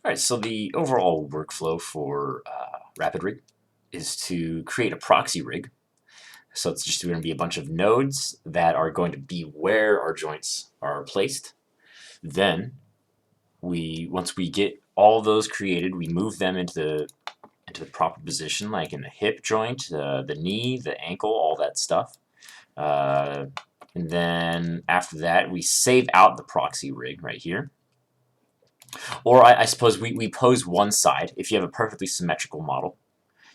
Alright, so the overall workflow for Rapid Rig is to create a proxy rig. So it's just going to be a bunch of nodes that are going to be where our joints are placed. Then once we get all those created, we move them into the proper position, like in the hip joint, the knee, the ankle, all that stuff. And then after that, we save out the proxy rig right here. Or I suppose we pose one side. If you have a perfectly symmetrical model,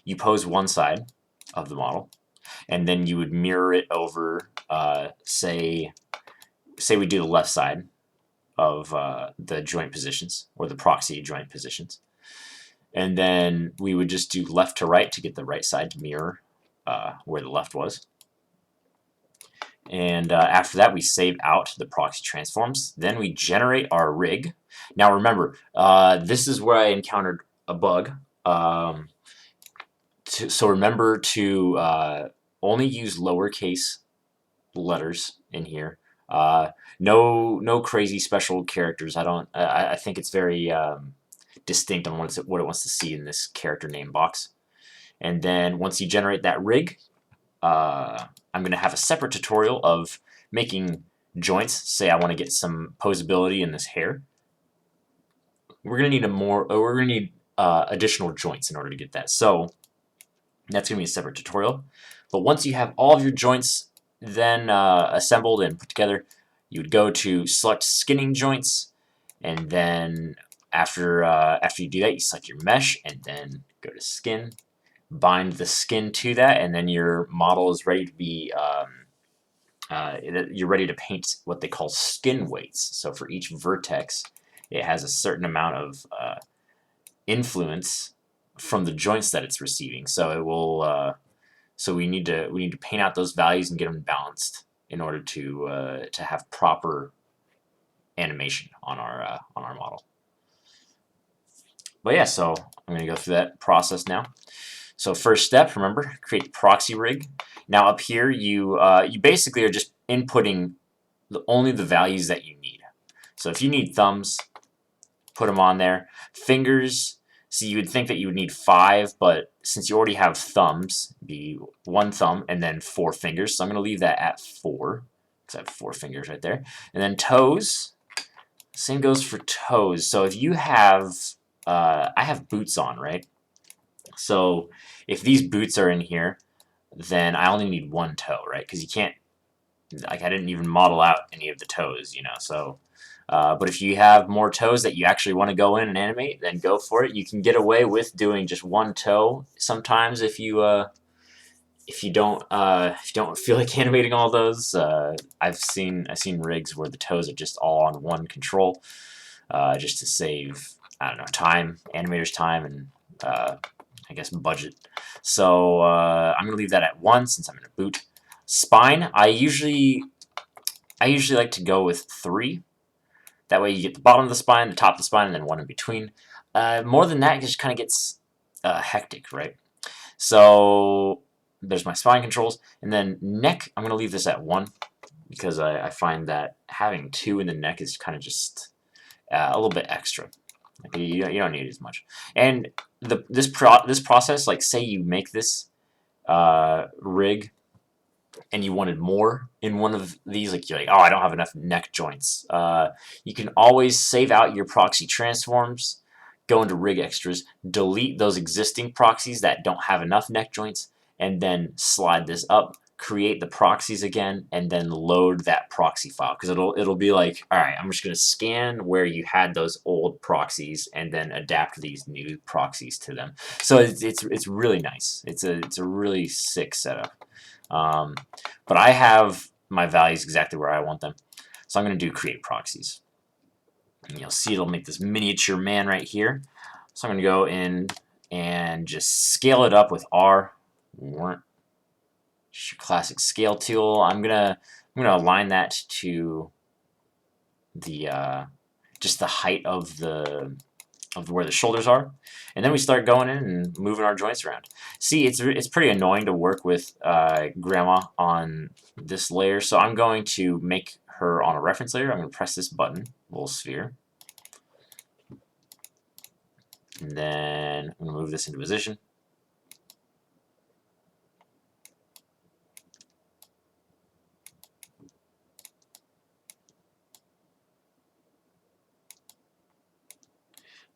you pose one side of the model, and then you would mirror it over, say we do the left side of the joint positions, or the proxy joint positions. And then we would just do left to right to get the right side to mirror where the left was. And after that, we save out the proxy transforms. Then we generate our rig. Now remember, this is where I encountered a bug. So remember to only use lowercase letters in here. No crazy special characters. I think it's very distinct on what it wants to see in this character name box. And then once you generate that rig, I'm going to have a separate tutorial of making joints. Say I want to get some posability in this hair. We're going to need additional joints in order to get that. So that's going to be a separate tutorial. But once you have all of your joints then assembled and put together, you would go to select skinning joints, and then after you do that, you select your mesh and then go to skin. Bind the skin to that, and then your model is ready to be you're ready to paint what they call skin weights. So for each vertex, it has a certain amount of influence from the joints that it's receiving. So it will so we need to paint out those values and get them balanced in order to have proper animation on our model. But yeah, so I'm going to go through that process now. So first step, remember, create the proxy rig. Now up here, you basically are just inputting only the values that you need. So if you need thumbs, put them on there. Fingers, so you would think that you would need 5, but since you already have thumbs, it'd be 1 thumb and then 4 fingers. So I'm going to leave that at 4, because I have 4 fingers right there. And then toes, same goes for toes. So if you have, I have boots on, right? So if these boots are in here, then I only need 1 toe, right? Because you can't, like, I didn't even model out any of the toes, you know. So, but if you have more toes that you actually want to go in and animate, then go for it. You can get away with doing just 1 toe sometimes if you don't feel like animating all those. I've seen rigs where the toes are just all on 1 control, just to save, I don't know, time, animators time, and I guess budget. So I'm gonna leave that at 1 since I'm in a boot. Spine, I usually like to go with 3. That way you get the bottom of the spine, the top of the spine, and then 1 in between. More than that, it just kind of gets hectic, right? So there's my spine controls, and then neck, I'm gonna leave this at 1 because I find that having 2 in the neck is kind of just a little bit extra. Like you don't need as much. And this process, like say you make this rig and you wanted more in one of these, like you're like, oh, I don't have enough neck joints. You can always save out your proxy transforms, go into rig extras, delete those existing proxies that don't have enough neck joints, and then slide this up, create the proxies again, and then load that proxy file, because it'll be like, all right, I'm just going to scan where you had those old proxies and then adapt these new proxies to them. So it's really nice. It's a really sick setup. But I have my values exactly where I want them, so I'm going to do create proxies. And you'll see it'll make this miniature man right here. So I'm going to go in and just scale it up with R. Just your classic scale tool. I'm gonna align that to the just the height of where the shoulders are, and then we start going in and moving our joints around. See, it's pretty annoying to work with Grandma on this layer, so I'm going to make her on a reference layer. I'm going to press this button, little sphere. And then I'm going to move this into position.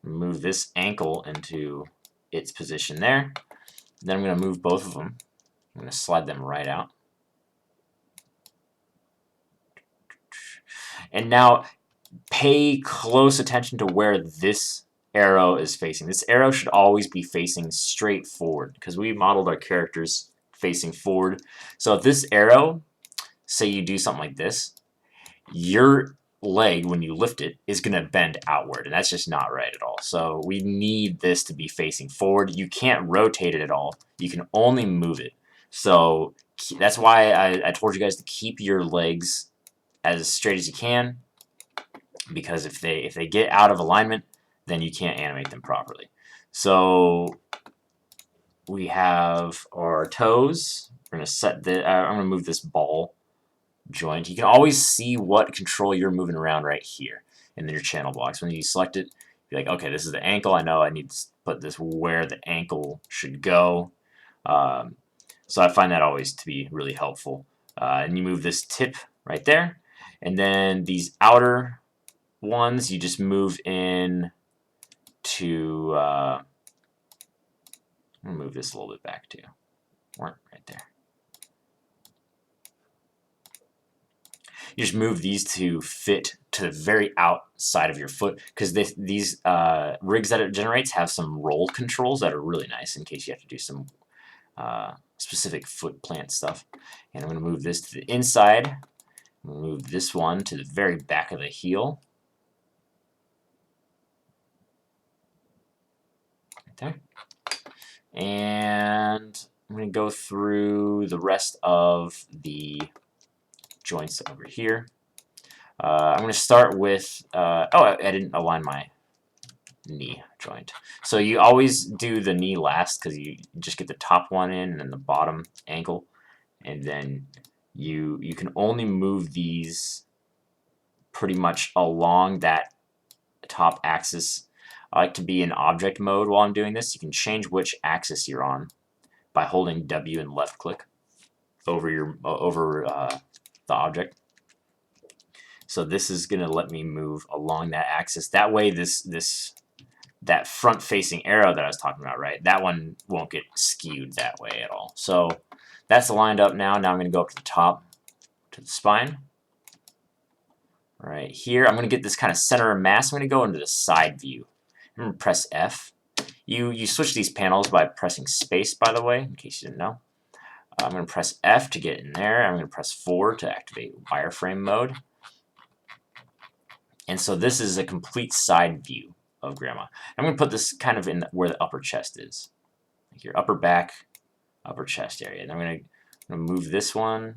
Move this ankle into its position there. Then I'm going to move both of them. I'm going to slide them right out. And now pay close attention to where this arrow is facing. This arrow should always be facing straight forward because we modeled our characters facing forward. So if this arrow, say you do something like this, your leg, when you lift it, is going to bend outward, and that's just not right at all. So we need this to be facing forward. You can't rotate it at all. You can only move it. So that's why I told you guys to keep your legs as straight as you can, because if they get out of alignment, then you can't animate them properly. So we have our toes. We're going to set the. I'm going to move this ball joint. You can always see what control you're moving around right here in your channel blocks. When you select it, you're like, okay, this is the ankle. I know I need to put this where the ankle should go. So I find that always to be really helpful. And you move this tip right there. And then these outer ones, you just move in to, I'm going to move this a little bit back too. Right there. You just move these to fit to the very outside of your foot, because these rigs that it generates have some roll controls that are really nice in case you have to do some specific foot plant stuff. And I'm going to move this to the inside. Move this one to the very back of the heel. Right there. And I'm going to go through the rest of the joints over here. I'm going to start with, oh, I didn't align my knee joint. So you always do the knee last because you just get the top one in and then the bottom ankle. And then you can only move these pretty much along that top axis. I like to be in object mode while I'm doing this. You can change which axis you're on by holding W and left click over the object. So this is going to let me move along that axis. That way that front-facing arrow that I was talking about, right, that one won't get skewed that way at all. So that's lined up now. Now I'm going to go up to the top, to the spine. Right here, I'm going to get this kind of center of mass. I'm going to go into the side view. I'm going to press F. You switch these panels by pressing space, by the way, in case you didn't know. I'm going to press F to get in there. I'm going to press 4 to activate wireframe mode. And so this is a complete side view of Grandma. I'm going to put this kind of in where the upper chest is. Like your upper back, upper chest area. And I'm going to move this one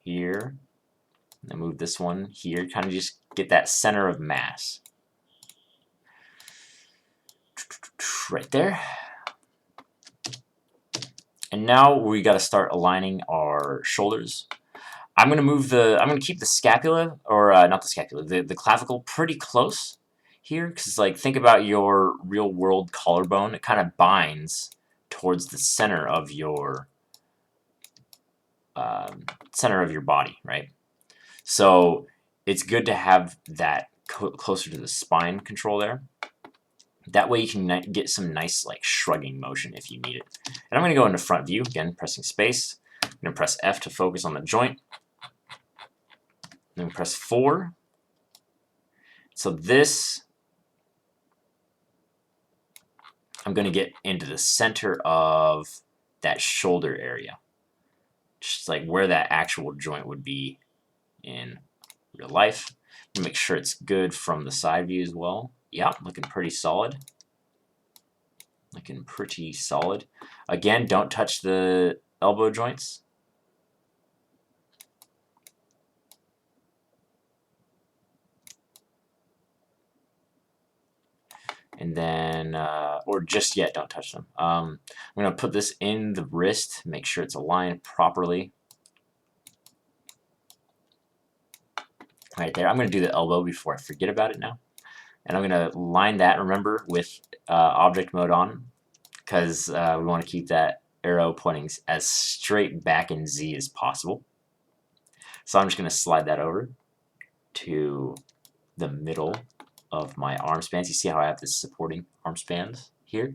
here. And then move this one here. Kind of just get that center of mass. Right there. And now we got to start aligning our shoulders. I'm going to keep the scapula, or not the scapula, the clavicle pretty close here, because like think about your real world collarbone. It kind of binds towards the center of your body, right? So it's good to have that closer to the spine control there. That way you can get some nice like shrugging motion if you need it. And I'm going to go into front view, again pressing space. I'm going to press F to focus on the joint. Then press 4. So this, I'm going to get into the center of that shoulder area. Just like where that actual joint would be in real life. Make sure it's good from the side view as well. Yeah, looking pretty solid. Looking pretty solid. Again, don't touch the elbow joints. And then, or just yet, don't touch them. I'm going to put this in the wrist, make sure it's aligned properly. Right there. I'm going to do the elbow before I forget about it now. And I'm going to line that, remember, with object mode on, because we want to keep that arrow pointing as straight back in Z as possible. So I'm just going to slide that over to the middle of my arm spans. You see how I have this supporting arm spans here?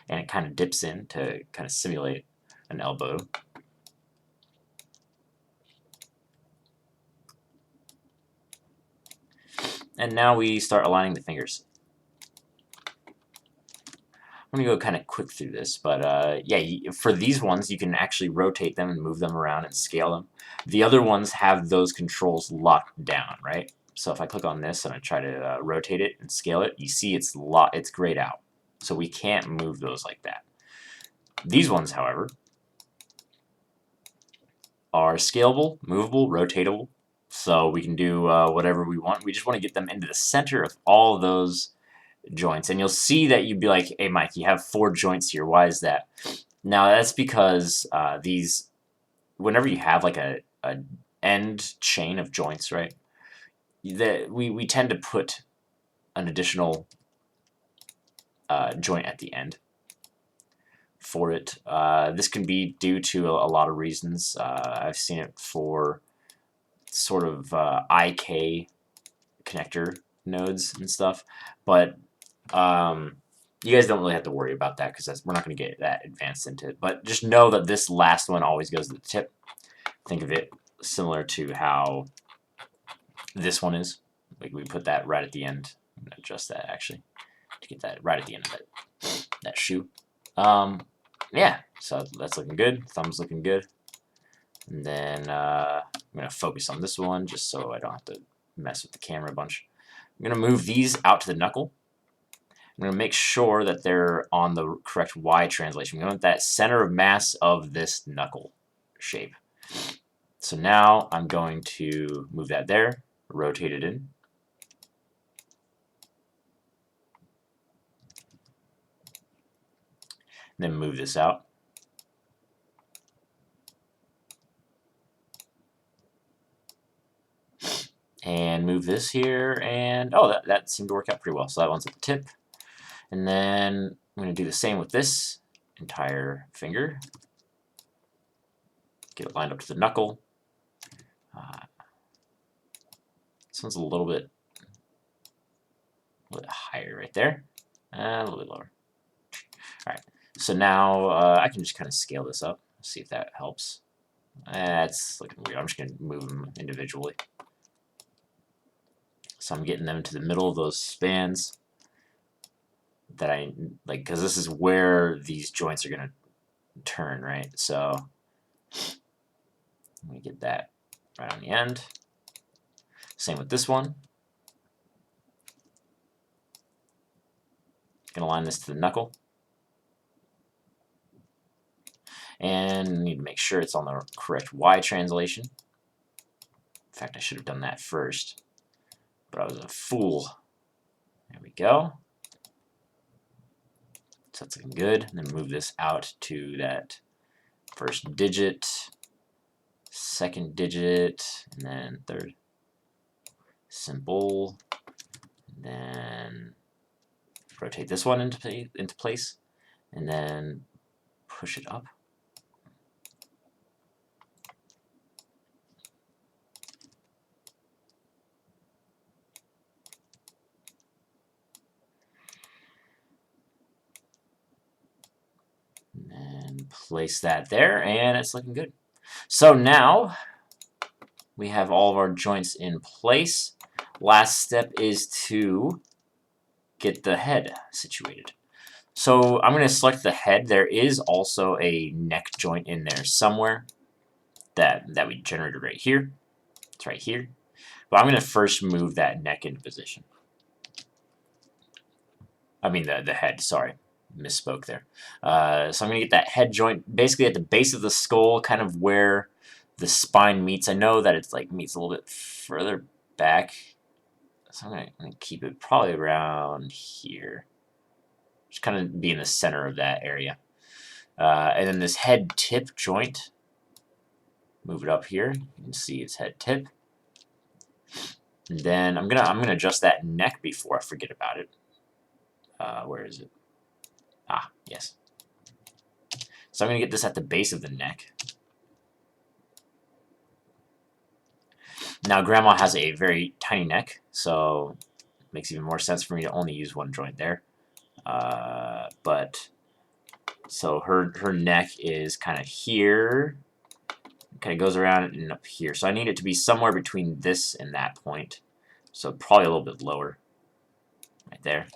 And it kind of dips in to kind of simulate an elbow. And now we start aligning the fingers. I'm going to go kind of quick through this, but yeah, for these ones, you can actually rotate them and move them around and scale them. The other ones have those controls locked down, right? So if I click on this and I try to rotate it and scale it, you see it's grayed out. So we can't move those like that. These ones, however, are scalable, movable, rotatable, so we can do whatever we want. We just want to get them into the center of all of those joints. And you'll see that you'd be like, hey Mike, you have 4 joints here, why is that? Now that's because whenever you have like a end chain of joints, right, that we tend to put an additional joint at the end for it. This can be due to a lot of reasons. I've seen it for sort of IK connector nodes and stuff, but you guys don't really have to worry about that because we're not going to get that advanced into it. But just know that this last one always goes to the tip. Think of it similar to how this one is. Like we put that right at the end. I'm going to adjust that actually to get that right at the end of that shoe. Yeah, so that's looking good. Thumb's looking good. And then I'm going to focus on this one just so I don't have to mess with the camera a bunch. I'm going to move these out to the knuckle. I'm going to make sure that they're on the correct Y translation. We want that center of mass of this knuckle shape. So now I'm going to move that there, rotate it in. Then move this out. And move this here, and oh, that seemed to work out pretty well. So that one's at the tip. And then I'm going to do the same with this entire finger. Get it lined up to the knuckle. This one's a little bit higher right there, and a little bit lower. All right, so now I can just kind of scale this up. See if that helps. That's looking weird. I'm just going to move them individually. So I'm getting them into the middle of those spans that I like, because this is where these joints are going to turn, right? So let me get that right on the end. Same with this one. Going to line this to the knuckle. And need to make sure it's on the correct Y translation. In fact, I should have done that first, but I was a fool. There we go. So that's looking good. And then move this out to that first digit, second digit, and then third. Simple. And then rotate this one into place, and then push it up. And place that there, and it's looking good. So now we have all of our joints in place. Last step is to get the head situated. So I'm going to select the head. There is also a neck joint in there somewhere that we generated right here. It's right here. But I'm going to first move that neck into position. I mean the head, sorry. Misspoke there. So I'm going to get that head joint basically at the base of the skull, kind of where the spine meets. I know that it's like meets a little bit further back. So I'm going to keep it probably around here. Just kind of be in the center of that area. And then this head tip joint, move it up here. You can see its head tip. And then I'm gonna adjust that neck before I forget about it. Where is it? Ah, yes. So I'm gonna get this at the base of the neck. Now Grandma has a very tiny neck, so it makes even more sense for me to only use one joint there. So her neck is kind of here, kind of goes around and up here. So I need it to be somewhere between this and that point. So probably a little bit lower, right there.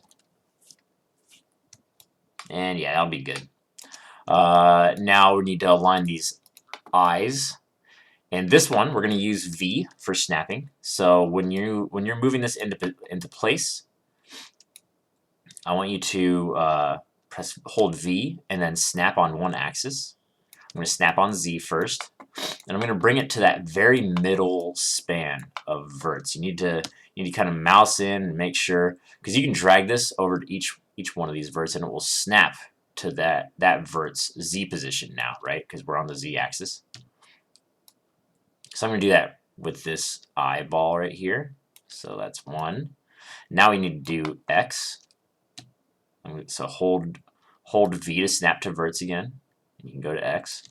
And yeah, that'll be good. Now we need to align these eyes. And this one, we're going to use V for snapping. So when you're moving this into place, I want you to hold V and then snap on one axis. I'm going to snap on Z first, and I'm going to bring it to that very middle span of verts. You need to kind of mouse in and make sure, because you can drag this over to each one of these verts, and it will snap to that vert's Z position now, right? Because we're on the Z axis. So I'm going to do that with this eyeball right here. So that's one. Now we need to do X. So hold V to snap to verts again. You can go to X.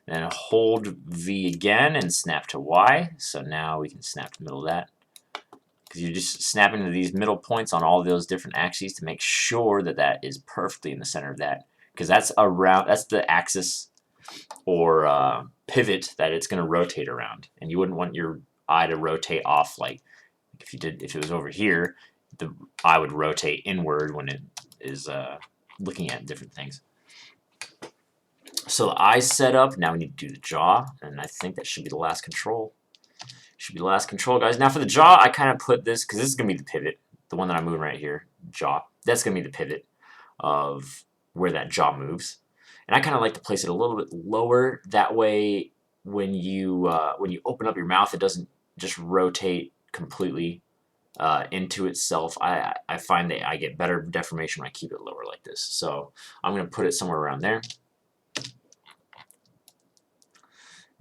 Then hold V again and snap to Y. So now we can snap to the middle of that. Because you're just snapping to these middle points on all those different axes to make sure that that is perfectly in the center of that. Because that's the axis or pivot that it's going to rotate around. And you wouldn't want your eye to rotate off like if it was over here, the eye would rotate inward when it is looking at different things. So the eye's set up. Now we need to do the jaw, and I think that should be the last control. Should be the last control, guys. Now for the jaw, I kind of put this, because this is going to be the pivot, the one that I'm moving right here, jaw. That's going to be the pivot of where that jaw moves. And I kind of like to place it a little bit lower. That way, when you open up your mouth, it doesn't just rotate completely into itself. I find that I get better deformation when I keep it lower like this. So I'm going to put it somewhere around there.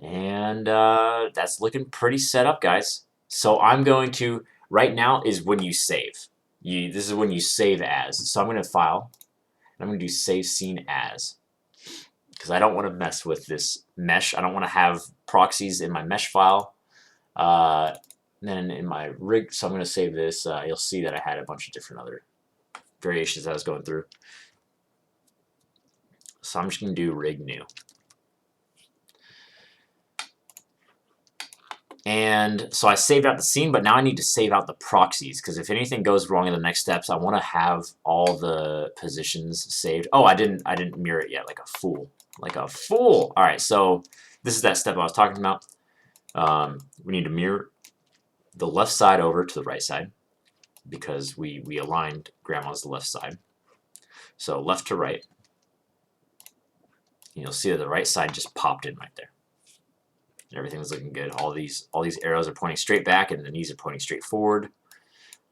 And that's looking pretty set up, guys. So I'm going to, right now is when you save. This is when you save as. So I'm going to file, and I'm going to do save scene as. Because I don't want to mess with this mesh. I don't want to have proxies in my mesh file. Then in my rig, so I'm going to save this. You'll see that I had a bunch of different other variations that I was going through. So I'm just going to do rig new. And so I saved out the scene, but now I need to save out the proxies, because if anything goes wrong in the next steps, I want to have all the positions saved. Oh, I didn't mirror it yet, like a fool. Like a fool! Alright, so this is that step I was talking about. We need to mirror the left side over to the right side, because we aligned Grandma's the left side. So left to right. And you'll see that the right side just popped in right there. Everything's looking good. All these arrows are pointing straight back, and the knees are pointing straight forward.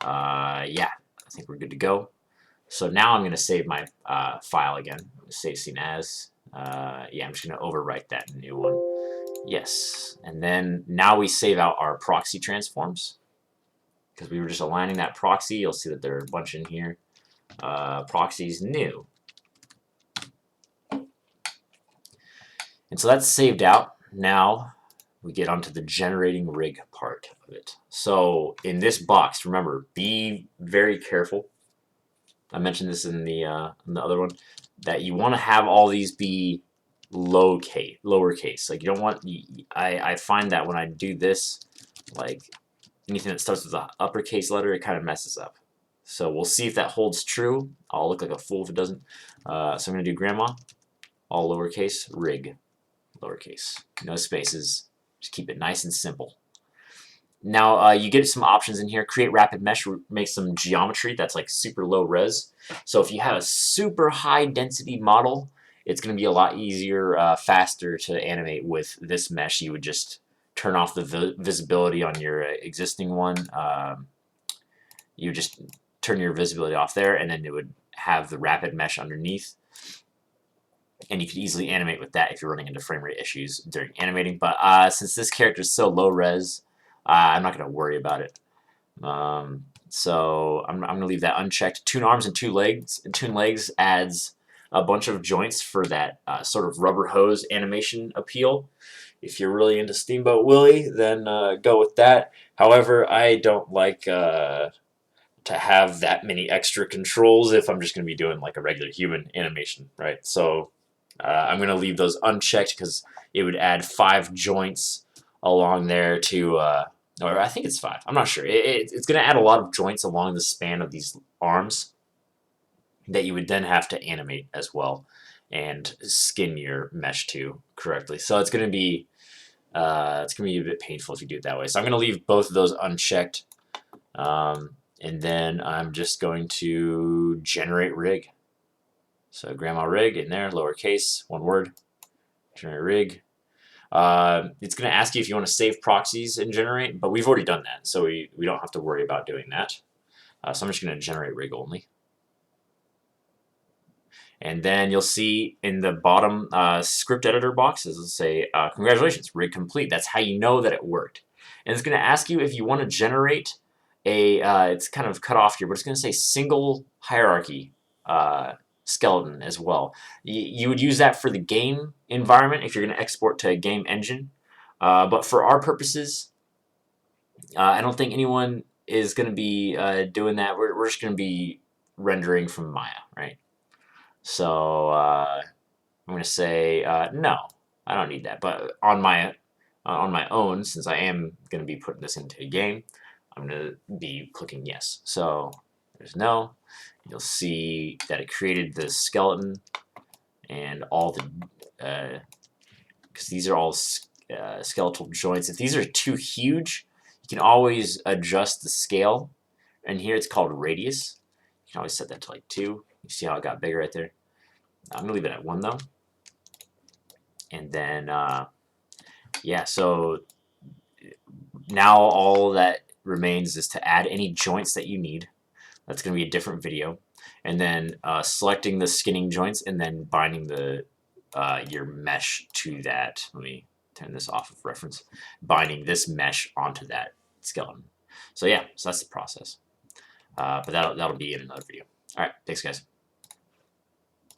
Yeah, I think we're good to go. So now I'm going to save my file again. Save scene as. Yeah, I'm just going to overwrite that new one. Yes, and then now we save out our proxy transforms, because we were just aligning that proxy. You'll see that there are a bunch in here. Proxies new. And so that's saved out. Now we get onto the generating rig part of it. So in this box, remember, be very careful. I mentioned this in the other one, that you want to have all these be lowercase. Like you don't want. I find that when I do this, like anything that starts with an uppercase letter, it kind of messes up. So we'll see if that holds true. I'll look like a fool if it doesn't. So I'm gonna do grandma, all lowercase, rig, lowercase, no spaces. Just keep it nice and simple. Now you get some options in here. Create rapid mesh, make some geometry that's like super low res. So if you have a super high density model, it's going to be a lot easier, faster to animate with this mesh. You would just turn off the visibility on your existing one. You just turn your visibility off there, and then it would have the rapid mesh underneath. And you could easily animate with that if you're running into frame rate issues during animating. But since this character is so low res, I'm not going to worry about it. So I'm going to leave that unchecked. Tune arms and two legs. Tune legs adds a bunch of joints for that sort of rubber hose animation appeal. If you're really into Steamboat Willie, then go with that. However, I don't like to have that many extra controls if I'm just going to be doing like a regular human animation, right? So I'm going to leave those unchecked because it would add 5 joints along there to, or I think it's 5. I'm not sure. It's going to add a lot of joints along the span of these arms that you would then have to animate as well and skin your mesh to correctly. So it's going to be a bit painful if you do it that way. So I'm going to leave both of those unchecked, and then I'm just going to generate rig. So grandma rig in there, lowercase, one word, generate rig. It's going to ask you if you want to save proxies and generate, but we've already done that, so we don't have to worry about doing that. So I'm just going to generate rig only. And then you'll see in the bottom script editor box, it'll say, congratulations, rig complete. That's how you know that it worked. And it's going to ask you if you want to generate a, it's kind of cut off here, but it's going to say single hierarchy skeleton as well. You would use that for the game environment if you're going to export to a game engine. But for our purposes, I don't think anyone is going to be doing that. We're just going to be rendering from Maya, right? So I'm going to say no, I don't need that. But on my own, since I am going to be putting this into a game, I'm going to be clicking yes. So there's no. You'll see that it created the skeleton and all the because these are all skeletal joints. If these are too huge, you can always adjust the scale. And here it's called radius. You can always set that to like 2. You see how it got bigger right there? I'm gonna leave it at 1 though. And then yeah, so now all that remains is to add any joints that you need. That's gonna be a different video. And then selecting the skinning joints and then binding the your mesh to that. Let me turn this off of reference. Binding this mesh onto that skeleton. So yeah, so that's the process. But that'll be in another video. All right, thanks guys.